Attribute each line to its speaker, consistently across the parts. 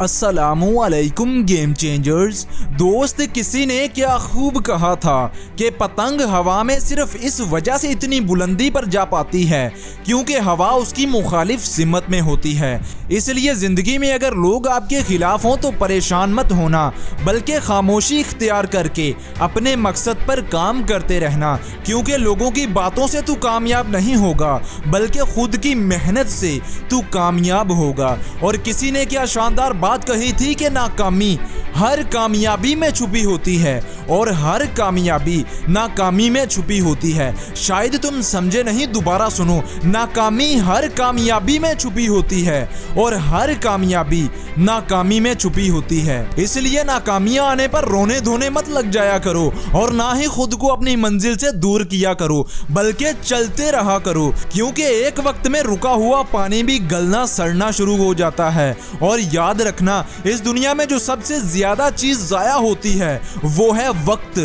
Speaker 1: अस्सलामुअलैकुम game changers. दोस्त, किसी ने क्या खूब कहा था कि पतंग हवा में सिर्फ इस वजह से इतनी बुलंदी पर जा पाती है क्योंकि हवा उसकी मुखालिफ सिमत में होती है। इसलिए ज़िंदगी में अगर लोग आपके खिलाफ हों तो परेशान मत होना, बल्कि खामोशी इख्तियार करके अपने मकसद पर काम करते रहना, क्योंकि लोगों की बातों से तू कामयाब नहीं होगा बल्कि खुद की मेहनत से तू कामयाब होगा। और किसी ने क्या शानदार बात कही थी कि नाकामी हर कामयाबी में छुपी होती है और हर कामयाबी नाकामी में छुपी होती है। शायद तुम समझे नहीं, दोबारा सुनो। नाकामी हर कामयाबी में छुपी होती है और हर कामयाबी नाकामी में छुपी होती है। इसलिए नाकामियां आने पर रोने धोने मत लग जाया करो और ना ही खुद को अपनी मंजिल से दूर किया करो, बल्कि चलते रहा करो, क्योंकि एक वक्त में रुका हुआ पानी भी गलना सड़ना शुरू हो जाता है। और याद रखना, इस दुनिया में जो सबसे ज्यादा चीज जाया होती है वो है वक्त,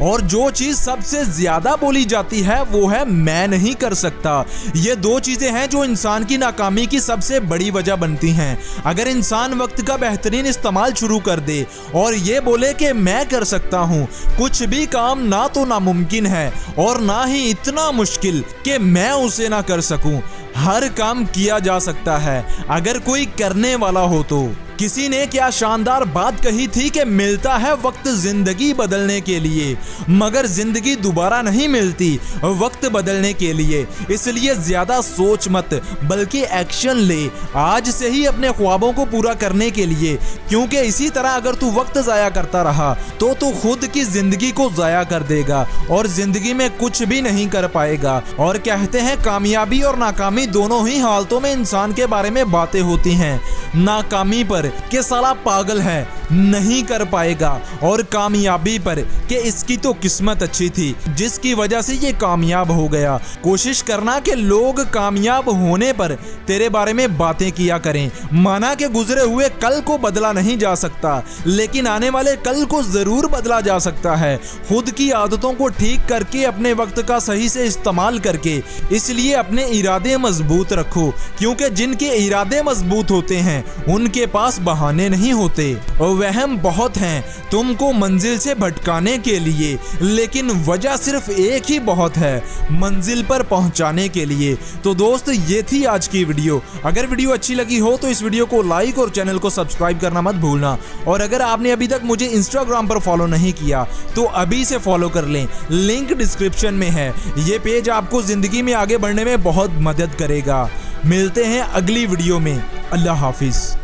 Speaker 1: और जो चीज सबसे ज्यादा बोली जाती है वो है मैं नहीं कर सकता। ये दो चीजें हैं जो इंसान की नाकामी की सबसे बड़ी वजह बनती हैं। अगर इंसान वक्त का बेहतरीन इस्तेमाल शुरू कर दे और ये बोले कि मैं कर सकता हूँ, कुछ भी काम ना तो नामुमकिन है और ना ही इतना मुश्किल कि मैं उसे ना कर सकूं। हर काम किया जा सकता है अगर कोई करने वाला हो तो। किसी ने क्या शानदार बात कही थी कि मिलता है वक्त जिंदगी बदलने के लिए, मगर जिंदगी दोबारा नहीं मिलती वक्त बदलने के लिए। इसलिए ज्यादा सोच मत बल्कि एक्शन ले आज से ही अपने ख्वाबों को पूरा करने के लिए, क्योंकि इसी तरह अगर तू वक्त जाया करता रहा तो तू खुद की जिंदगी को जाया कर देगा और जिंदगी में कुछ भी नहीं कर पाएगा। और कहते हैं कामयाबी और नाकामी दोनों ही हालतों में इंसान के बारे में बातें होती हैं। नाकामी पर कि साला पागल है नहीं कर पाएगा, और कामयाबी पर कि इसकी तो किस्मत अच्छी थी जिसकी वजह से ये कामयाब हो गया। कोशिश करना कि लोग कामयाब होने पर तेरे बारे में बातें किया करें। माना कि गुजरे हुए कल को बदला नहीं जा सकता, लेकिन आने वाले कल को जरूर बदला जा सकता है, खुद की आदतों को ठीक करके, अपने वक्त का सही से इस्तेमाल करके। इसलिए अपने इरादे मजबूत रखो, क्योंकि जिनके इरादे मजबूत होते हैं उनके पास बहाने नहीं होते। और वहम बहुत हैं तुमको मंजिल से भटकाने के लिए, लेकिन वजह सिर्फ एक ही बहुत है, मंजिल पर पहुंचाने के लिए। तो दोस्त, ये थी आज की वीडियो। अगर वीडियो अच्छी लगी हो तो इस वीडियो को लाइक और चैनल को सब्सक्राइब करना मत भूलना। और अगर आपने अभी तक मुझे इंस्टाग्राम पर फॉलो नहीं किया तो अभी से फॉलो कर लें, लिंक डिस्क्रिप्शन में है। ये पेज आपको जिंदगी में आगे बढ़ने में बहुत मदद करेगा। मिलते हैं अगली वीडियो में। अल्लाह हाफिज।